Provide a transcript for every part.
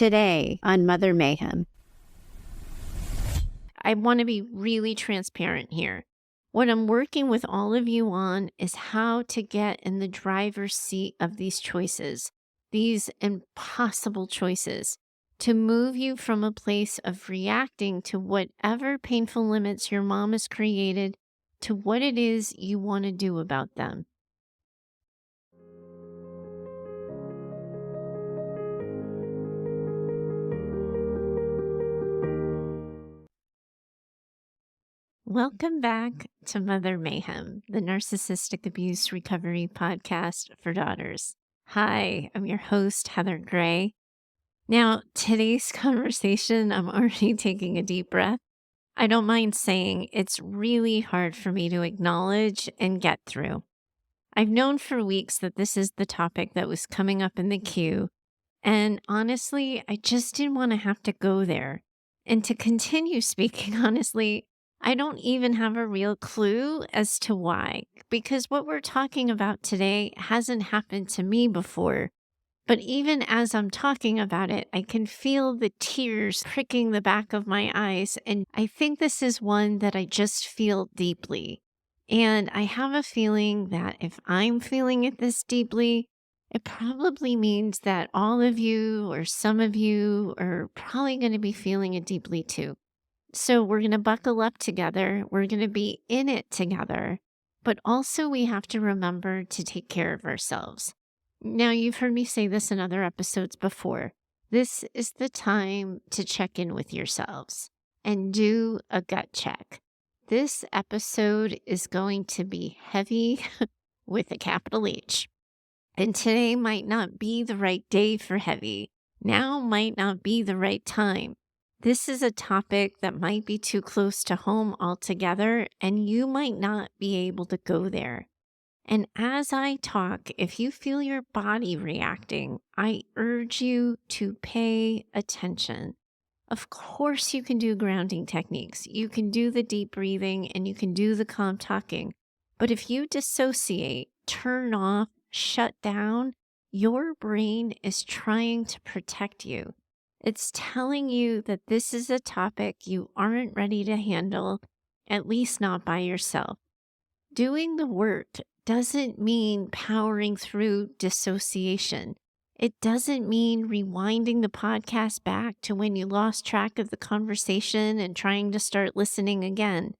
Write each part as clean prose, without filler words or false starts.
Today on Mother Mayhem. I want to be really transparent here. What I'm working with all of you on is how to get in the driver's seat of these choices, these impossible choices, to move you from a place of reacting to whatever painful limits your mom has created to what it is you want to do about them. Welcome back to Mother Mayhem, the Narcissistic Abuse Recovery Podcast for Daughters. Hi, I'm your host, Heather Gray. Now, today's conversation, I'm already taking a deep breath. I don't mind saying it's really hard for me to acknowledge and get through. I've known for weeks that this is the topic that was coming up in the queue, and honestly, I just didn't want to have to go there. And to continue speaking honestly, I don't even have a real clue as to why, because what we're talking about today hasn't happened to me before. But even as I'm talking about it, I can feel the tears pricking the back of my eyes. And I think this is one that I just feel deeply. And I have a feeling that if I'm feeling it this deeply, it probably means that all of you or some of you are probably going to be feeling it deeply too. So we're going to buckle up together. We're going to be in it together. But also we have to remember to take care of ourselves. Now, you've heard me say this in other episodes before. This is the time to check in with yourselves and do a gut check. This episode is going to be heavy with a capital H. And today might not be the right day for heavy. Now might not be the right time. This is a topic that might be too close to home altogether, and you might not be able to go there. And as I talk, if you feel your body reacting, I urge you to pay attention. Of course, you can do grounding techniques. You can do the deep breathing and you can do the calm talking. But if you dissociate, turn off, shut down, your brain is trying to protect you. It's telling you that this is a topic you aren't ready to handle, at least not by yourself. Doing the work doesn't mean powering through dissociation. It doesn't mean rewinding the podcast back to when you lost track of the conversation and trying to start listening again.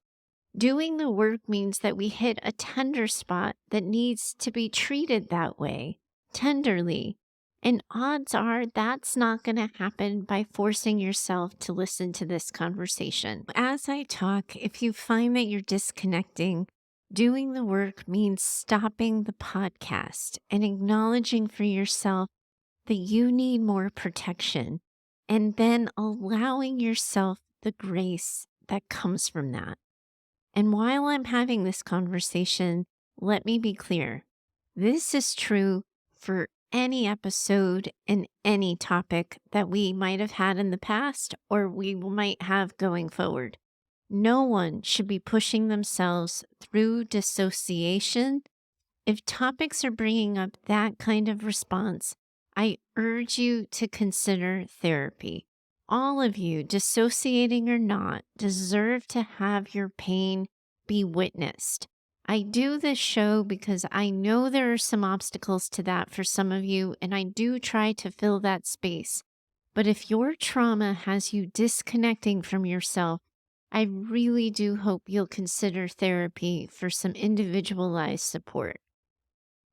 Doing the work means that we hit a tender spot that needs to be treated that way, tenderly. And odds are that's not going to happen by forcing yourself to listen to this conversation. As I talk, if you find that you're disconnecting, doing the work means stopping the podcast and acknowledging for yourself that you need more protection, and then allowing yourself the grace that comes from that. And while I'm having this conversation, let me be clear. This is true for any episode and any topic that we might have had in the past or we might have going forward. No one should be pushing themselves through dissociation. If topics are bringing up that kind of response, I urge you to consider therapy. All of you, dissociating or not, deserve to have your pain be witnessed. I do this show because I know there are some obstacles to that for some of you, and I do try to fill that space. But if your trauma has you disconnecting from yourself, I really do hope you'll consider therapy for some individualized support.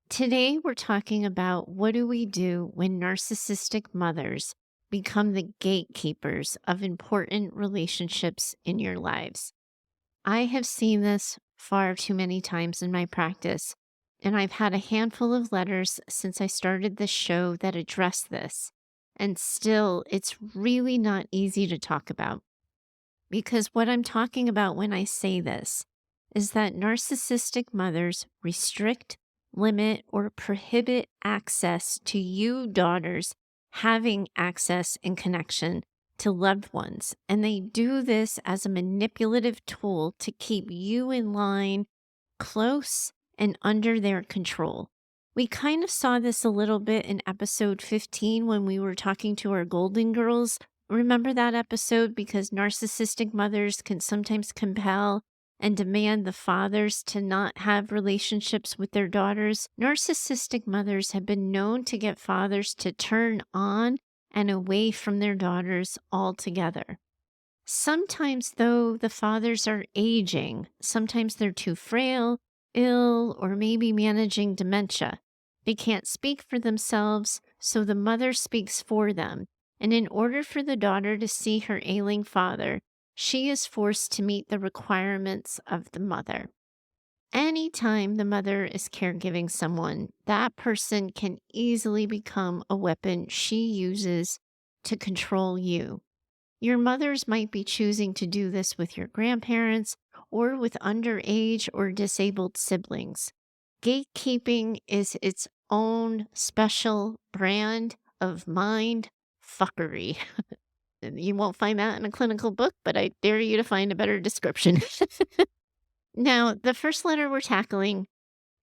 Today, we're talking about what do we do when narcissistic mothers become the gatekeepers of important relationships in your lives. I have seen this far too many times in my practice, and I've had a handful of letters since I started this show that address this. And still, it's really not easy to talk about. Because what I'm talking about when I say this is that narcissistic mothers restrict, limit, or prohibit access to you daughters having access and connection to loved ones. And they do this as a manipulative tool to keep you in line, close, and under their control, We kind of saw this a little bit in episode 15 when we were talking to our golden girls. Remember that episode? Because narcissistic mothers can sometimes compel and demand the fathers to not have relationships with their daughters. Narcissistic mothers have been known to get fathers to turn on and away from their daughters altogether. Sometimes, though, the fathers are aging. Sometimes they're too frail, ill, or maybe managing dementia. They can't speak for themselves, so the mother speaks for them. And in order for the daughter to see her ailing father, she is forced to meet the requirements of the mother. Anytime the mother is caregiving someone, that person can easily become a weapon she uses to control you. Your mothers might be choosing to do this with your grandparents or with underage or disabled siblings. Gatekeeping is its own special brand of mind fuckery. You won't find that in a clinical book, but I dare you to find a better description. Now, the first letter we're tackling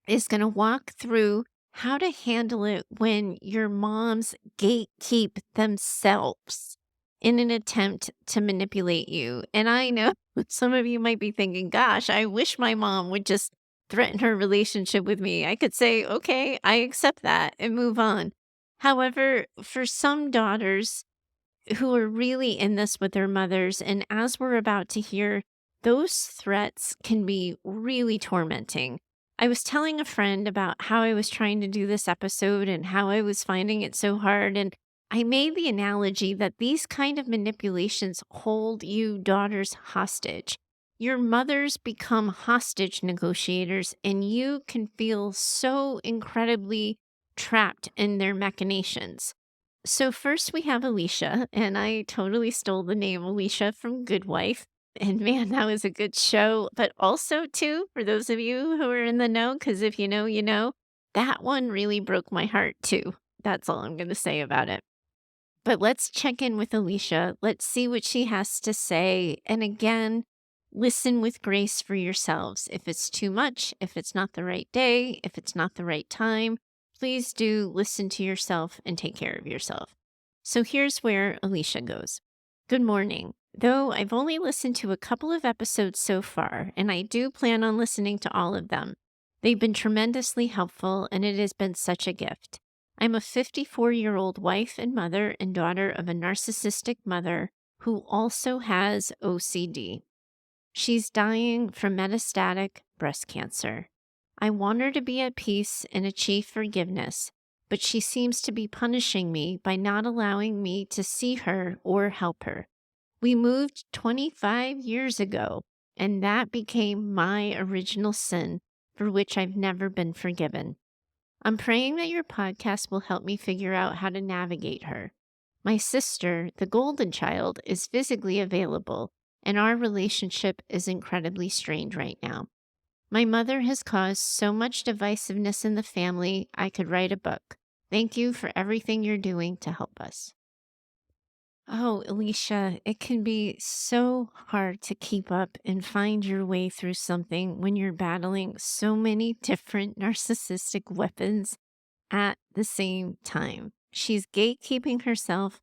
is going to walk through how to handle it when your moms gatekeep themselves in an attempt to manipulate you. And I know some of you might be thinking, gosh, I wish my mom would just threaten her relationship with me. I could say, okay, I accept that and move on. However, for some daughters, who are really in this with their mothers. And as we're about to hear, those threats can be really tormenting. I was telling a friend about how I was trying to do this episode and how I was finding it so hard. And I made the analogy that these kind of manipulations hold you daughters hostage. Your mothers become hostage negotiators, and you can feel so incredibly trapped in their machinations. So first we have Alicia, and I totally stole the name Alicia from Good Wife. And man, that was a good show. But also, too, for those of you who are in the know, because if you know, you know, that one really broke my heart, too. That's all I'm going to say about it. But let's check in with Alicia. Let's see what she has to say. And again, listen with grace for yourselves. If it's too much, if it's not the right day, if it's not the right time, please do listen to yourself and take care of yourself. So here's where Alicia goes. Good morning. Though I've only listened to a couple of episodes so far, and I do plan on listening to all of them, they've been tremendously helpful, and it has been such a gift. I'm a 54-year-old wife and mother and daughter of a narcissistic mother who also has OCD. She's dying from metastatic breast cancer. I want her to be at peace and achieve forgiveness, but she seems to be punishing me by not allowing me to see her or help her. We moved 25 years ago, and that became my original sin for which I've never been forgiven. I'm praying that your podcast will help me figure out how to navigate her. My sister, the golden child, is physically available, and our relationship is incredibly strained right now. My mother has caused so much divisiveness in the family, I could write a book. Thank you for everything you're doing to help us. Oh, Alicia, it can be so hard to keep up and find your way through something when you're battling so many different narcissistic weapons at the same time. She's gatekeeping herself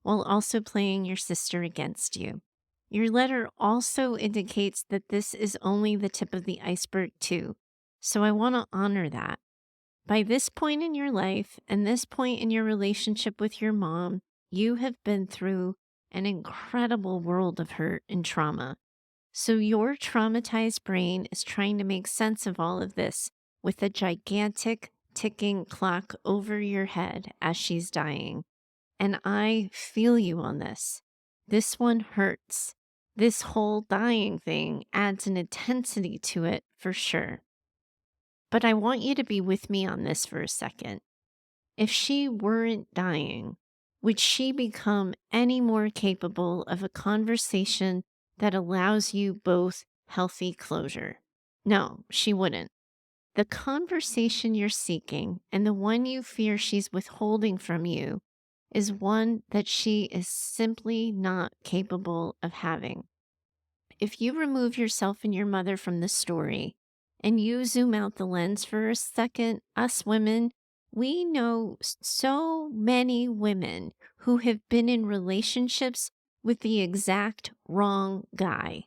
while also playing your sister against you. Your letter also indicates that this is only the tip of the iceberg, too. So I want to honor that. By this point in your life and this point in your relationship with your mom, you have been through an incredible world of hurt and trauma. So your traumatized brain is trying to make sense of all of this with a gigantic ticking clock over your head as she's dying. And I feel you on this. This one hurts. This whole dying thing adds an intensity to it for sure. But I want you to be with me on this for a second. If she weren't dying, would she become any more capable of a conversation that allows you both healthy closure? No, she wouldn't. The conversation you're seeking and the one you fear she's withholding from you is one that she is simply not capable of having. If you remove yourself and your mother from the story and you zoom out the lens for a second, us women, We know so many women who have been in relationships with the exact wrong guy.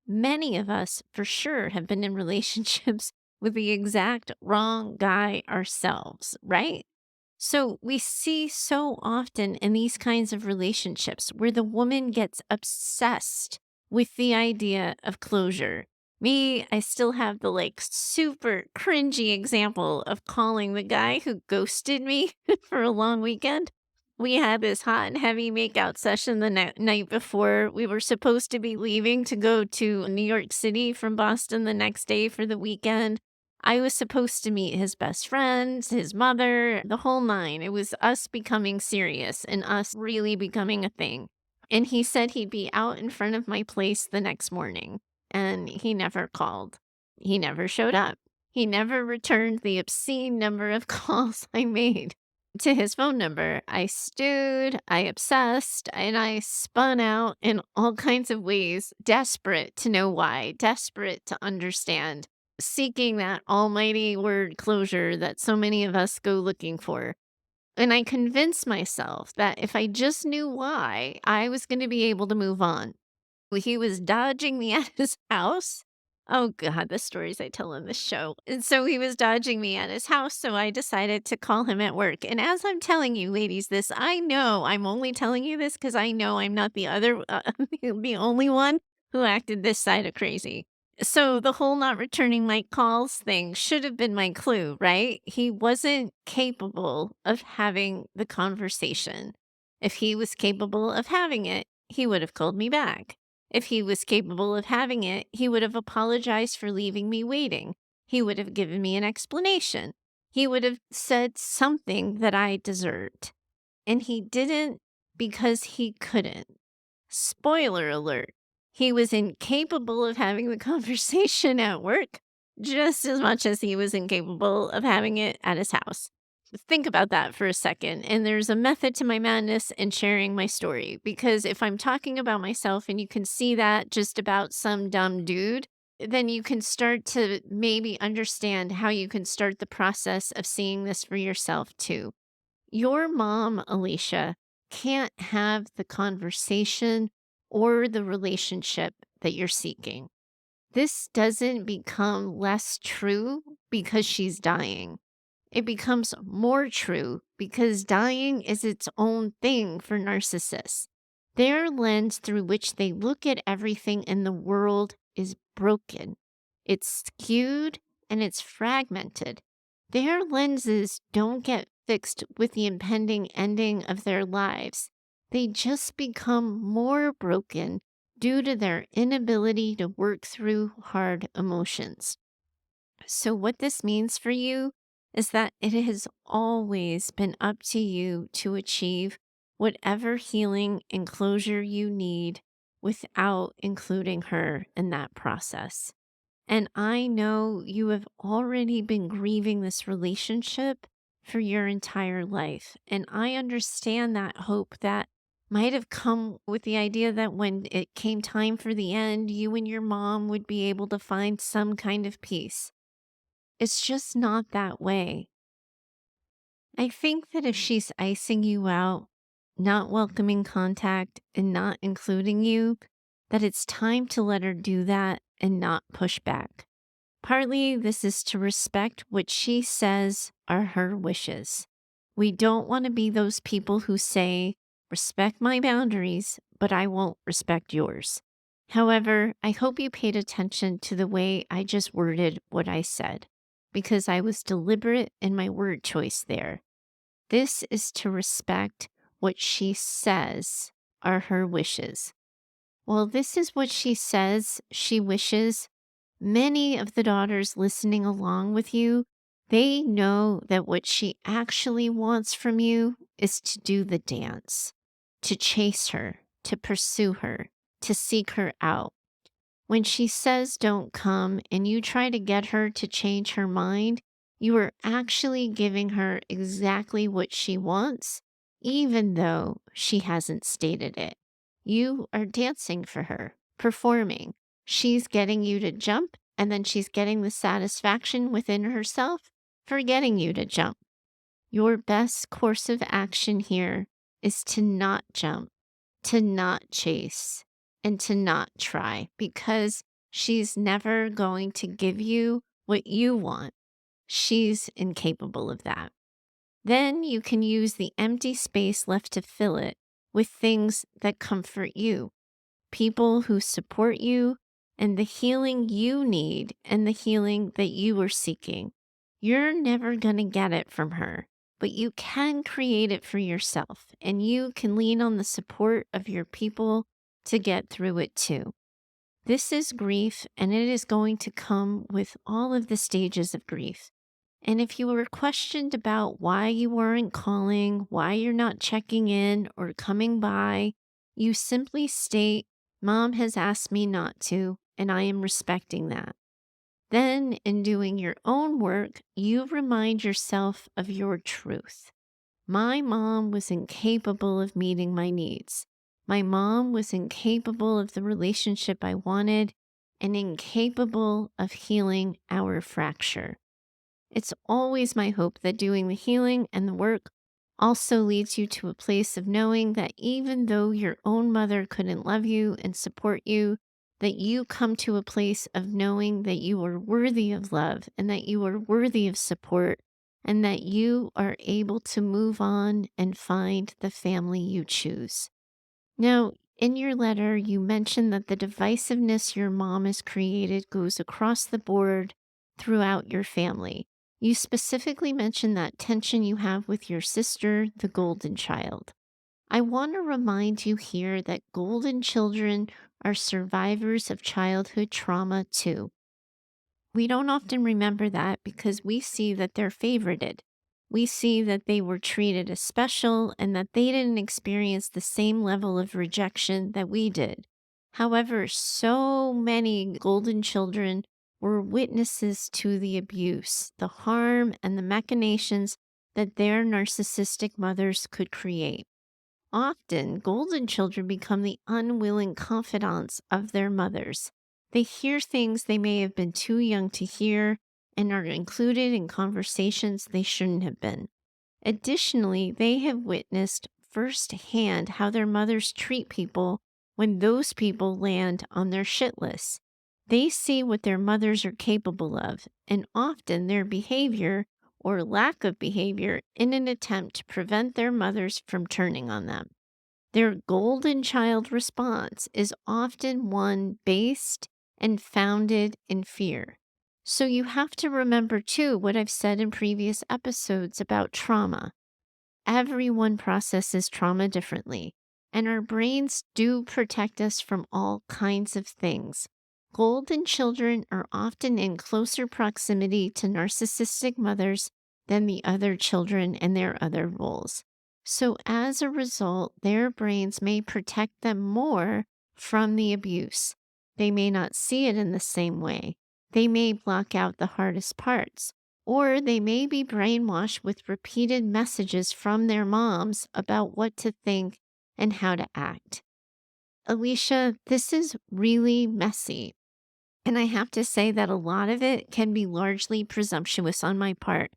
Many of us, for sure, have been in relationships with the exact wrong guy ourselves, right? So we see so often in these kinds of relationships where the woman gets obsessed with the idea of closure. Me, I still have the super cringy example of calling the guy who ghosted me for a long weekend. We had this hot and heavy makeout session the night before. We were supposed to be leaving to go to New York City from Boston the next day for the weekend. I was supposed to meet his best friends, his mother, the whole nine. It was us becoming serious and us really becoming a thing. And he said he'd be out in front of my place the next morning. And he never called. He never showed up. He never returned the obscene number of calls I made to his phone number. I stewed, I obsessed, and I spun out in all kinds of ways, desperate to know why, desperate to understand, seeking that almighty word closure that so many of us go looking for. And I convinced myself that if I just knew why, I was going to be able to move on. He was dodging me at his house. Oh God, the stories I tell in this show. And so he was dodging me at his house. So I decided to call him at work. And as I'm telling you, ladies, this, I know I'm only telling you this because I know I'm not the only one who acted this side of crazy. So the whole not returning my calls thing should have been my clue, right? He wasn't capable of having the conversation. If he was capable of having it, he would have called me back. If he was capable of having it, he would have apologized for leaving me waiting. He would have given me an explanation. He would have said something that I deserved. And he didn't because he couldn't. Spoiler alert, he was incapable of having the conversation at work just as much as he was incapable of having it at his house. Think about that for a second. And there's a method to my madness in sharing my story, because if I'm talking about myself and you can see that just about some dumb dude, then you can start to maybe understand how you can start the process of seeing this for yourself too. Your mom, Alicia, can't have the conversation or the relationship that you're seeking. This doesn't become less true because she's dying. It becomes more true because dying is its own thing for narcissists. Their lens through which they look at everything in the world is broken. It's skewed and it's fragmented. Their lenses don't get fixed with the impending ending of their lives. They just become more broken due to their inability to work through hard emotions. So, what this means for you is that it has always been up to you to achieve whatever healing and closure you need without including her in that process. And I know you have already been grieving this relationship for your entire life. And I understand that hope that might have come with the idea that when it came time for the end, you and your mom would be able to find some kind of peace. It's just not that way. I think that if she's icing you out, not welcoming contact, and not including you, that it's time to let her do that and not push back. Partly, this is to respect what she says are her wishes. We don't want to be those people who say, respect my boundaries, but I won't respect yours. However, I hope you paid attention to the way I just worded what I said, because I was deliberate in my word choice there. This is to respect what she says are her wishes. Well, this is what she says she wishes. Many of the daughters listening along with you, they know that what she actually wants from you is to do the dance, to chase her, to pursue her, to seek her out. When she says don't come and you try to get her to change her mind, you are actually giving her exactly what she wants, even though she hasn't stated it. You are dancing for her, performing. She's getting you to jump, and then she's getting the satisfaction within herself for getting you to jump. Your best course of action here is to not jump, to not chase, and to not try because she's never going to give you what you want. She's incapable of that. Then you can use the empty space left to fill it with things that comfort you, people who support you, and the healing you need and the healing that you are seeking. You're never going to get it from her, but you can create it for yourself, and you can lean on the support of your people to get through it too. This is grief, and it is going to come with all of the stages of grief. And if you were questioned about why you weren't calling, why you're not checking in or coming by, you simply state, Mom has asked me not to, and I am respecting that. Then, in doing your own work, you remind yourself of your truth. My mom was incapable of meeting my needs. My mom was incapable of the relationship I wanted and incapable of healing our fracture. It's always my hope that doing the healing and the work also leads you to a place of knowing that even though your own mother couldn't love you and support you, that you come to a place of knowing that you are worthy of love and that you are worthy of support and that you are able to move on and find the family you choose. Now, in your letter, you mentioned that the divisiveness your mom has created goes across the board throughout your family. You specifically mentioned that tension you have with your sister, the golden child. I want to remind you here that golden children are survivors of childhood trauma too. We don't often remember that because we see that they're favorited. We see that they were treated as special and that they didn't experience the same level of rejection that we did. However, so many golden children were witnesses to the abuse, the harm, and the machinations that their narcissistic mothers could create. Often, golden children become the unwilling confidants of their mothers. They hear things they may have been too young to hear and are included in conversations they shouldn't have been. Additionally, they have witnessed firsthand how their mothers treat people when those people land on their shit list. They see what their mothers are capable of, and often their behavior or lack of behavior in an attempt to prevent their mothers from turning on them. Their golden child response is often one based and founded in fear. So you have to remember too what I've said in previous episodes about trauma. Everyone processes trauma differently, and our brains do protect us from all kinds of things. Golden children are often in closer proximity to narcissistic mothers than the other children in their other roles. So, as a result, their brains may protect them more from the abuse. They may not see it in the same way. They may block out the hardest parts or they may be brainwashed with repeated messages from their moms about what to think and how to act. Alicia, this is really messy. And I have to say that a lot of it can be largely presumptuous on my part.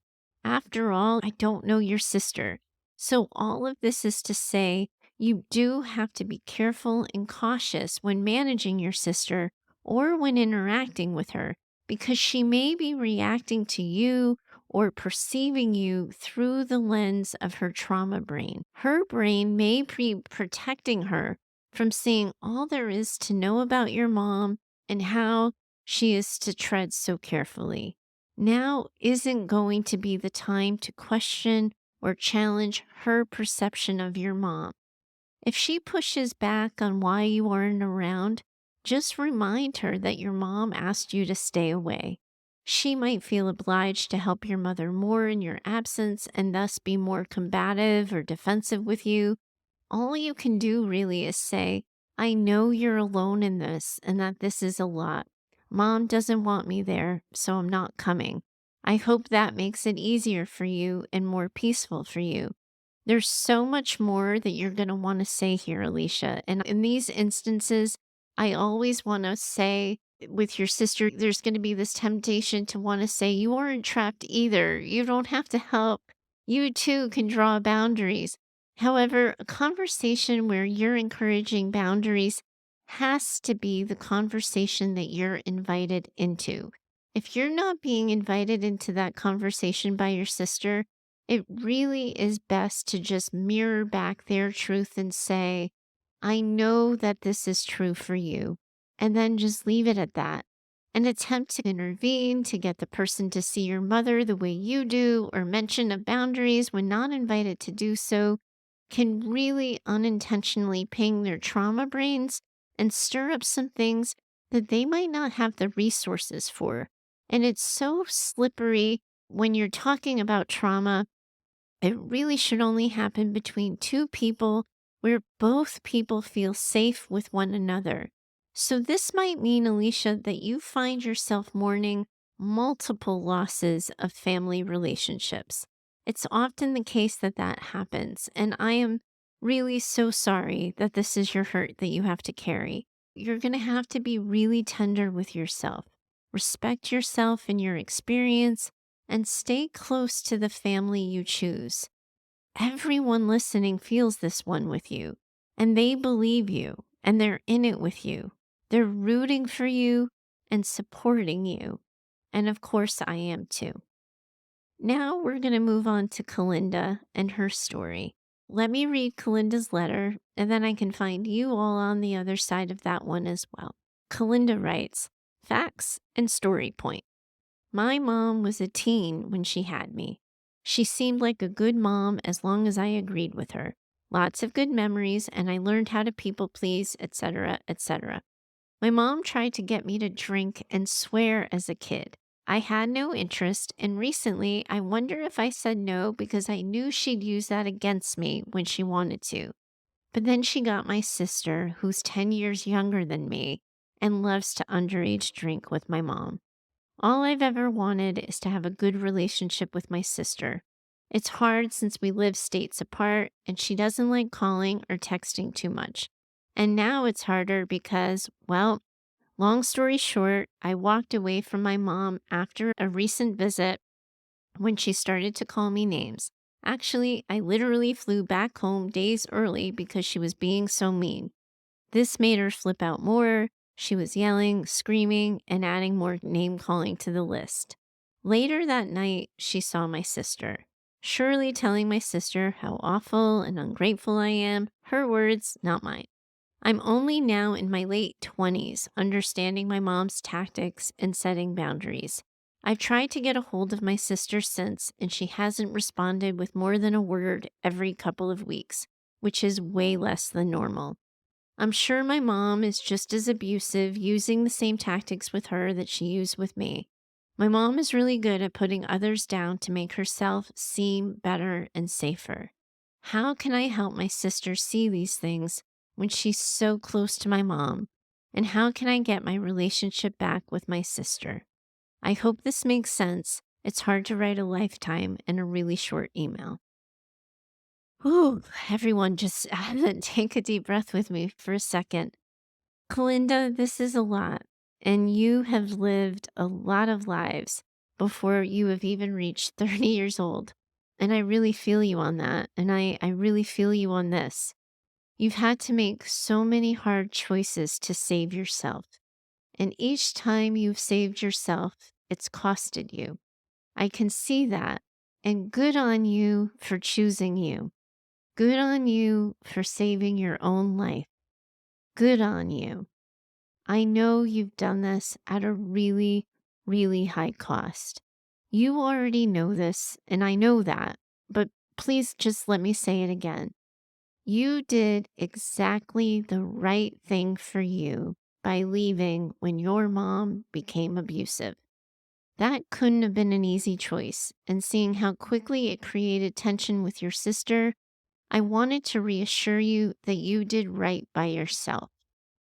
After all, I don't know your sister. So, all of this is to say, you do have to be careful and cautious when managing your sister or when interacting with her because she may be reacting to you or perceiving you through the lens of her trauma brain. Her brain may be protecting her from seeing all there is to know about your mom and how she is to tread so carefully. Now isn't going to be the time to question or challenge her perception of your mom. If she pushes back on why you aren't around, just remind her that your mom asked you to stay away. She might feel obliged to help your mother more in your absence and thus be more combative or defensive with you. All you can do really is say, I know you're alone in this and that this is a lot. Mom doesn't want me there, so I'm not coming. I hope that makes it easier for you and more peaceful for you. There's so much more that you're going to want to say here, Alicia. And in these instances, I always want to say with your sister, there's going to be this temptation to want to say, you aren't trapped either. You don't have to help. You too can draw boundaries. However, a conversation where you're encouraging boundaries has to be the conversation that you're invited into. If you're not being invited into that conversation by your sister, it really is best to just mirror back their truth and say, I know that this is true for you. And then just leave it at that. An attempt to intervene to get the person to see your mother the way you do or mention of boundaries when not invited to do so can really unintentionally ping their trauma brains and stir up some things that they might not have the resources for. And it's so slippery when you're talking about trauma. It really should only happen between two people where both people feel safe with one another. So, this might mean, Alicia, that you find yourself mourning multiple losses of family relationships. It's often the case that that happens. And I am really so sorry that this is your hurt that you have to carry. You're going to have to be really tender with yourself. Respect yourself and your experience and stay close to the family you choose. Everyone listening feels this one with you, and they believe you, and they're in it with you. They're rooting for you and supporting you. And of course, I am too. Now we're going to move on to Kalinda and her story. Let me read Kalinda's letter, and then I can find you all on the other side of that one as well. Kalinda writes, Facts and story point. My mom was a teen when she had me. She seemed like a good mom as long as I agreed with her. Lots of good memories, and I learned how to people please, etc., etc. My mom tried to get me to drink and swear as a kid. I had no interest, and recently I wonder if I said no because I knew she'd use that against me when she wanted to. But then she got my sister, who's 10 years younger than me, and loves to underage drink with my mom. All I've ever wanted is to have a good relationship with my sister. It's hard since we live states apart and she doesn't like calling or texting too much. And now it's harder because, well, long story short, I walked away from my mom after a recent visit when she started to call me names. Actually, I literally flew back home days early because she was being so mean. This made her flip out more. She was yelling, screaming, and adding more name calling to the list. Later that night, she saw my sister. Surely telling my sister how awful and ungrateful I am, her words, not mine. I'm only now in my late 20s understanding my mom's tactics and setting boundaries. I've tried to get a hold of my sister since, and she hasn't responded with more than a word every couple of weeks, which is way less than normal. I'm sure my mom is just as abusive, using the same tactics with her that she used with me. My mom is really good at putting others down to make herself seem better and safer. How can I help my sister see these things when she's so close to my mom? And how can I get my relationship back with my sister? I hope this makes sense. It's hard to write a lifetime in a really short email. Ooh, everyone just take a deep breath with me for a second. Kalinda, this is a lot, and you have lived a lot of lives before you have even reached 30 years old. And I really feel you on that. And I really feel you on this. You've had to make so many hard choices to save yourself. And each time you've saved yourself, it's costed you. I can see that. And good on you for choosing you. Good on you for saving your own life. Good on you. I know you've done this at a really, really high cost. You already know this, and I know that, but please just let me say it again. You did exactly the right thing for you by leaving when your mom became abusive. That couldn't have been an easy choice, and seeing how quickly it created tension with your sister, I wanted to reassure you that you did right by yourself.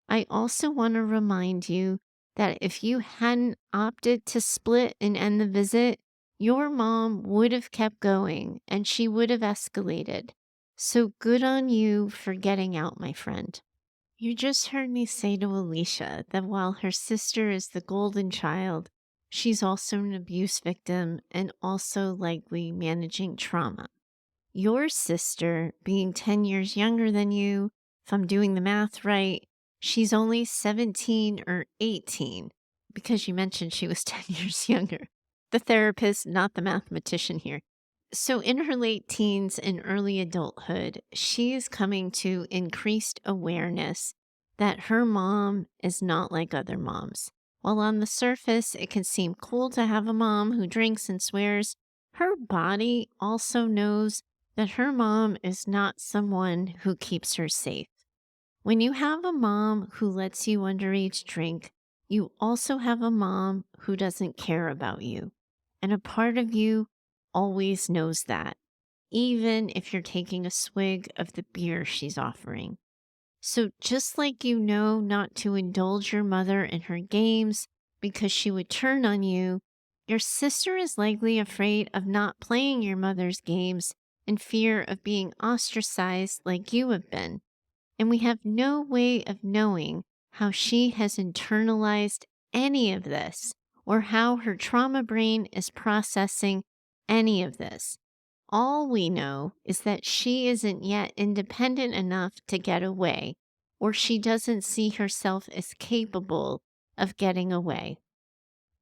I also want to remind you that if you hadn't opted to split and end the visit, your mom would have kept going and she would have escalated. So good on you for getting out, my friend. You just heard me say to Alicia that while her sister is the golden child, She's also an abuse victim and also likely managing trauma. Your sister, being 10 years younger than you, if I'm doing the math right, she's only 17 or 18 because you mentioned she was 10 years younger. The therapist, not the mathematician here. So, in her late teens and early adulthood, she is coming to increased awareness that her mom is not like other moms. While on the surface, it can seem cool to have a mom who drinks and swears, her body also knows that her mom is not someone who keeps her safe. When you have a mom who lets you underage drink, you also have a mom who doesn't care about you. And a part of you always knows that, even if you're taking a swig of the beer she's offering. So, just like you know not to indulge your mother in her games because she would turn on you, your sister is likely afraid of not playing your mother's games in fear of being ostracized like you have been. And we have no way of knowing how she has internalized any of this or how her trauma brain is processing any of this. All we know is that she isn't yet independent enough to get away, or she doesn't see herself as capable of getting away.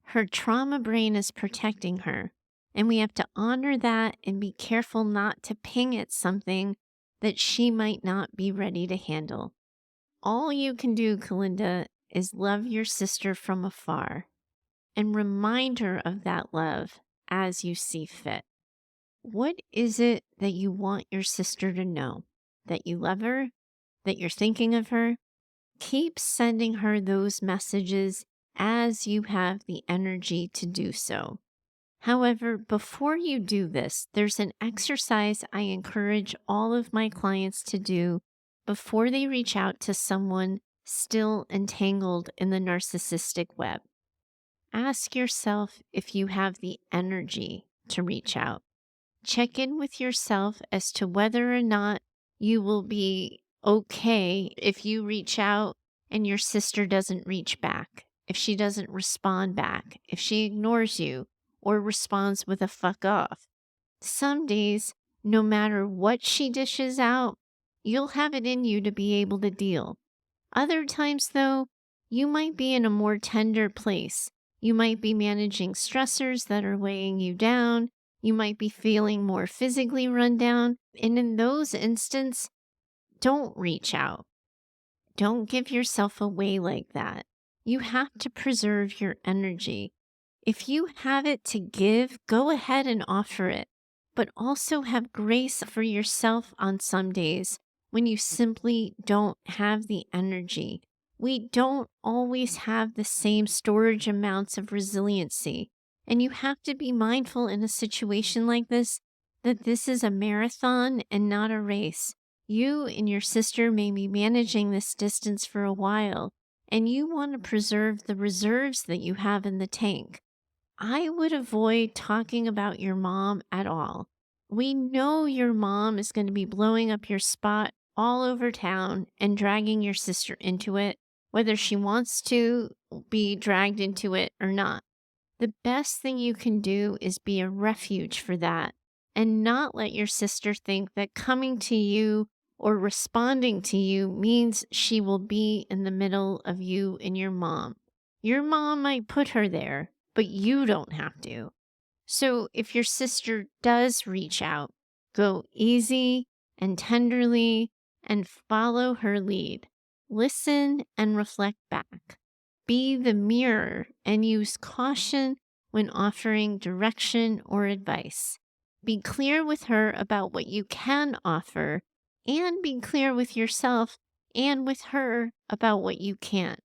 Her trauma brain is protecting her, and we have to honor that and be careful not to ping at something that she might not be ready to handle. All you can do, Kalinda, is love your sister from afar and remind her of that love as you see fit. What is it that you want your sister to know? That you love her? That you're thinking of her? Keep sending her those messages as you have the energy to do so. However, before you do this, there's an exercise I encourage all of my clients to do before they reach out to someone still entangled in the narcissistic web. Ask yourself if you have the energy to reach out. Check in with yourself as to whether or not you will be okay if you reach out and your sister doesn't reach back, if she doesn't respond back, if she ignores you or responds with a fuck off. Some days, no matter what she dishes out, you'll have it in you to be able to deal. Other times, though, you might be in a more tender place. You might be managing stressors that are weighing you down. You might be feeling more physically run down. And in those instances, don't reach out. Don't give yourself away like that. You have to preserve your energy. If you have it to give, go ahead and offer it, but also have grace for yourself on some days when you simply don't have the energy. We don't always have the same storage amounts of resiliency, and you have to be mindful in a situation like this that this is a marathon and not a race. You and your sister may be managing this distance for a while, and you want to preserve the reserves that you have in the tank. I would avoid talking about your mom at all. We know your mom is going to be blowing up your spot all over town and dragging your sister into it, whether she wants to be dragged into it or not. The best thing you can do is be a refuge for that and not let your sister think that coming to you or responding to you means she will be in the middle of you and your mom. Your mom might put her there, but you don't have to. So if your sister does reach out, go easy and tenderly and follow her lead. Listen and reflect back. Be the mirror and use caution when offering direction or advice. Be clear with her about what you can offer and be clear with yourself and with her about what you can't.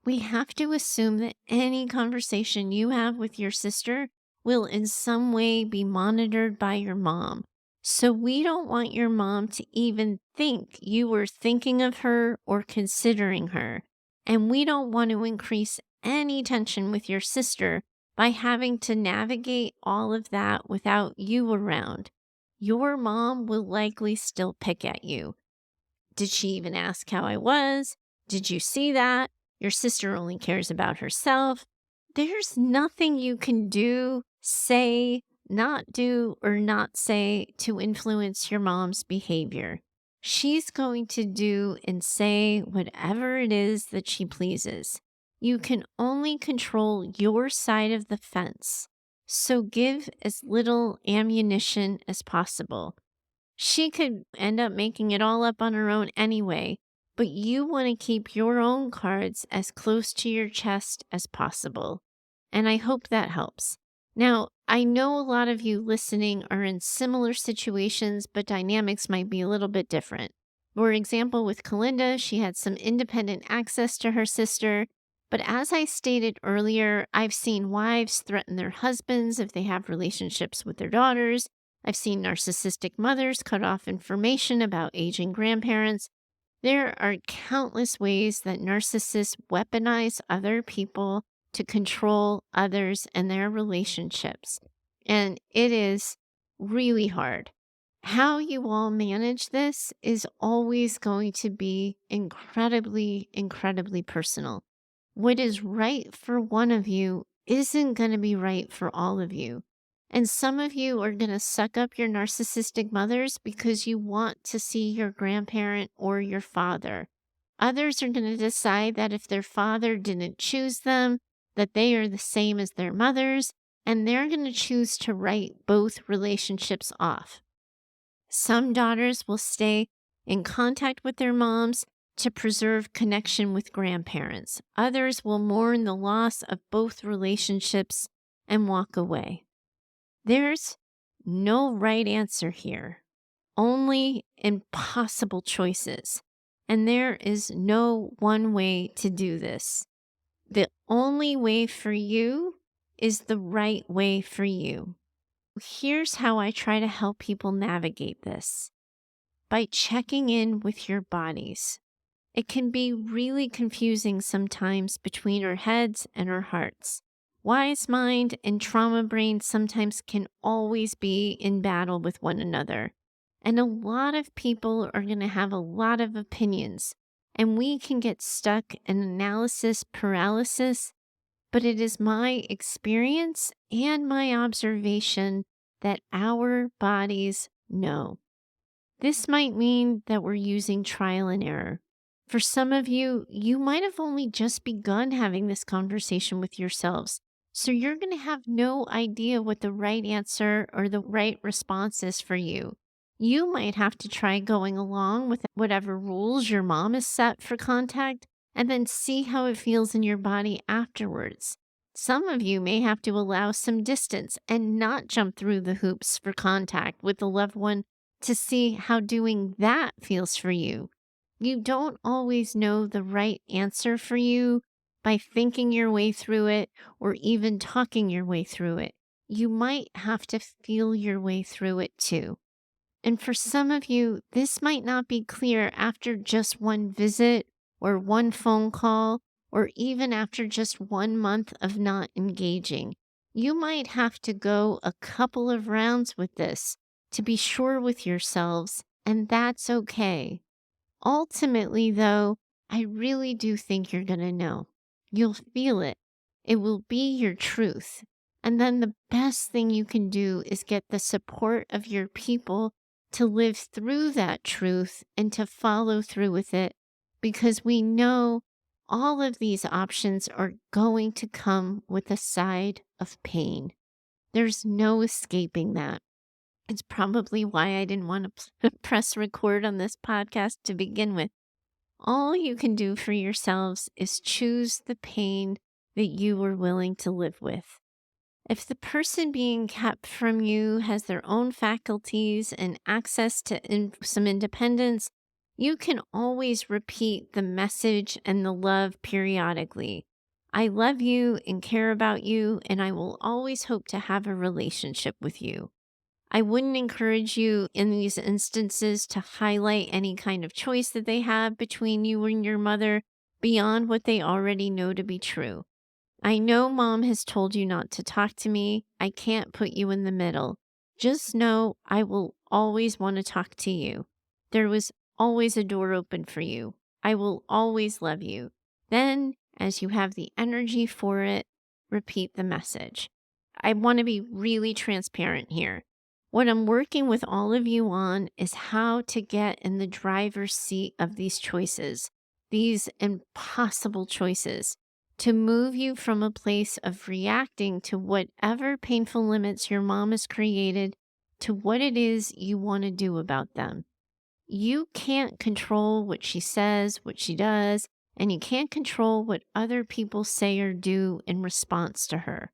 We have to assume that any conversation you have with your sister will in some way be monitored by your mom. So we don't want your mom to even think you were thinking of her or considering her. And we don't want to increase any tension with your sister by having to navigate all of that without you around. Your mom will likely still pick at you. Did she even ask how I was? Did you see that? Your sister only cares about herself. There's nothing you can do, say, not do, or not say to influence your mom's behavior. She's going to do and say whatever it is that she pleases. You can only control your side of the fence. So give as little ammunition as possible. She could end up making it all up on her own anyway, but you want to keep your own cards as close to your chest as possible. And I hope that helps. Now, I know a lot of you listening are in similar situations, but dynamics might be a little bit different. For example, with Kalinda, she had some independent access to her sister. But as I stated earlier, I've seen wives threaten their husbands if they have relationships with their daughters. I've seen narcissistic mothers cut off information about aging grandparents. There are countless ways that narcissists weaponize other people to control others and their relationships. And it is really hard. How you all manage this is always going to be incredibly, incredibly personal. What is right for one of you isn't going to be right for all of you. And some of you are going to suck up your narcissistic mothers because you want to see your grandparent or your father. Others are going to decide that if their father didn't choose them, that they are the same as their mothers, and they're going to choose to write both relationships off. Some daughters will stay in contact with their moms to preserve connection with grandparents. Others will mourn the loss of both relationships and walk away. There's no right answer here, only impossible choices. And there is no one way to do this. The only way for you is the right way for you. Here's how I try to help people navigate this: by checking in with your bodies. It can be really confusing sometimes between our heads and our hearts. Wise mind and trauma brain sometimes can always be in battle with one another. And a lot of people are going to have a lot of opinions, and we can get stuck in analysis paralysis. But it is my experience and my observation that our bodies know. This might mean that we're using trial and error. For some of you, you might have only just begun having this conversation with yourselves. So you're going to have no idea what the right answer or the right response is for you. You might have to try going along with whatever rules your mom has set for contact and then see how it feels in your body afterwards. Some of you may have to allow some distance and not jump through the hoops for contact with a loved one to see how doing that feels for you. You don't always know the right answer for you by thinking your way through it or even talking your way through it. You might have to feel your way through it too. And for some of you, this might not be clear after just one visit or one phone call or even after just 1 month of not engaging. You might have to go a couple of rounds with this to be sure with yourselves, and that's okay. Ultimately, though, I really do think you're going to know. You'll feel it. It will be your truth. And then the best thing you can do is get the support of your people to live through that truth and to follow through with it, because we know all of these options are going to come with a side of pain. There's no escaping that. It's probably why I didn't want to press record on this podcast to begin with. All you can do for yourselves is choose the pain that you are willing to live with. If the person being kept from you has their own faculties and access to some independence, you can always repeat the message and the love periodically. I love you and care about you, and I will always hope to have a relationship with you. I wouldn't encourage you in these instances to highlight any kind of choice that they have between you and your mother beyond what they already know to be true. I know mom has told you not to talk to me. I can't put you in the middle. Just know I will always want to talk to you. There was always a door open for you. I will always love you. Then, as you have the energy for it, repeat the message. I want to be really transparent here. What I'm working with all of you on is how to get in the driver's seat of these choices, these impossible choices, to move you from a place of reacting to whatever painful limits your mom has created to what it is you want to do about them. You can't control what she says, what she does, and you can't control what other people say or do in response to her.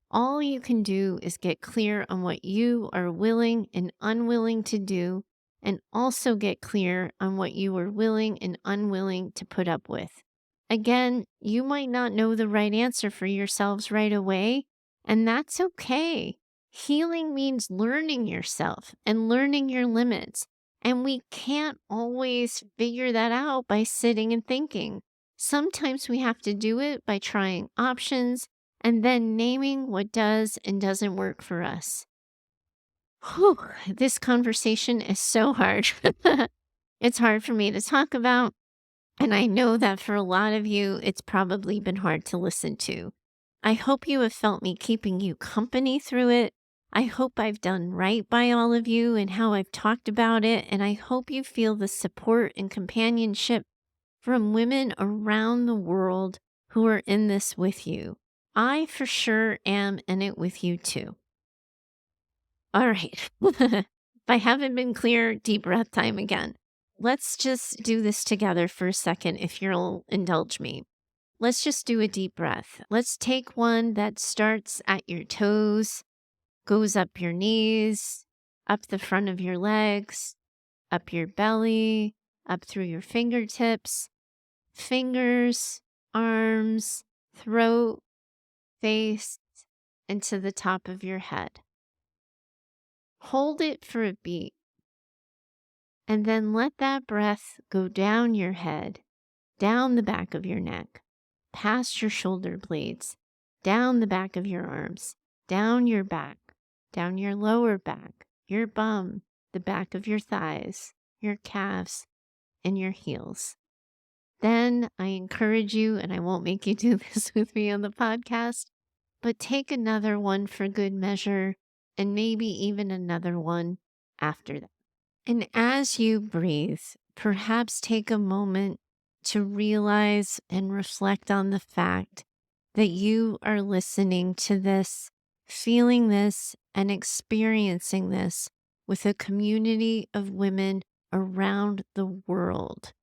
All you can do is get clear on what you are willing and unwilling to do, and also get clear on what you are willing and unwilling to put up with. Again, you might not know the right answer for yourselves right away, and that's okay. Healing means learning yourself and learning your limits. And we can't always figure that out by sitting and thinking. Sometimes we have to do it by trying options and then naming what does and doesn't work for us. Whew, this conversation is so hard. It's hard for me to talk about. And I know that for a lot of you, it's probably been hard to listen to. I hope you have felt me keeping you company through it. I hope I've done right by all of you and how I've talked about it. And I hope you feel the support and companionship from women around the world who are in this with you. I for sure am in it with you too. All right. If I haven't been clear, deep breath time again. Let's just do this together for a second, if you'll indulge me. Let's just do a deep breath. Let's take one that starts at your toes, goes up your knees, up the front of your legs, up your belly, up through your fingertips, fingers, arms, throat, face, and to the top of your head. Hold it for a beat. And then let that breath go down your head, down the back of your neck, past your shoulder blades, down the back of your arms, down your back, down your lower back, your bum, the back of your thighs, your calves, and your heels. Then I encourage you, and I won't make you do this with me on the podcast, but take another one for good measure, and maybe even another one after that. And as you breathe, perhaps take a moment to realize and reflect on the fact that you are listening to this, feeling this, and experiencing this with a community of women around the world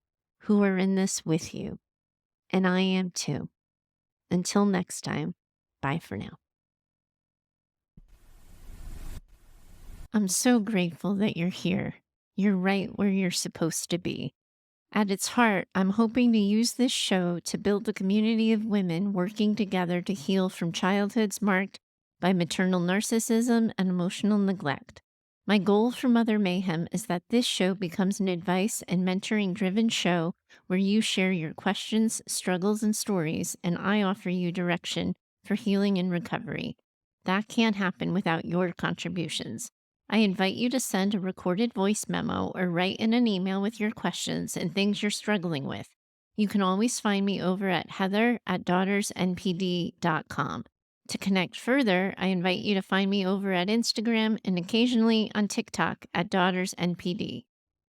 who are in this with you. And I am too. Until next time, bye for now. I'm so grateful that you're here. You're right where you're supposed to be. At its heart, I'm hoping to use this show to build a community of women working together to heal from childhoods marked by maternal narcissism and emotional neglect. My goal for Mother Mayhem is that this show becomes an advice and mentoring-driven show where you share your questions, struggles, and stories, and I offer you direction for healing and recovery. That can't happen without your contributions. I invite you to send a recorded voice memo or write in an email with your questions and things you're struggling with. You can always find me over at heather@daughtersnpd.com. To connect further, I invite you to find me over at Instagram and occasionally on TikTok at DaughtersNPD.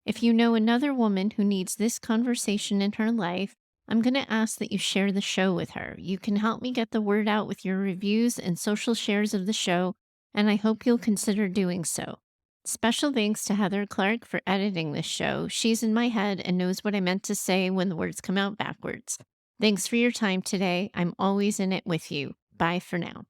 If you know another woman who needs this conversation in her life, I'm going to ask that you share the show with her. You can help me get the word out with your reviews and social shares of the show, and I hope you'll consider doing so. Special thanks to Heather Clark for editing this show. She's in my head and knows what I meant to say when the words come out backwards. Thanks for your time today. I'm always in it with you. Bye for now.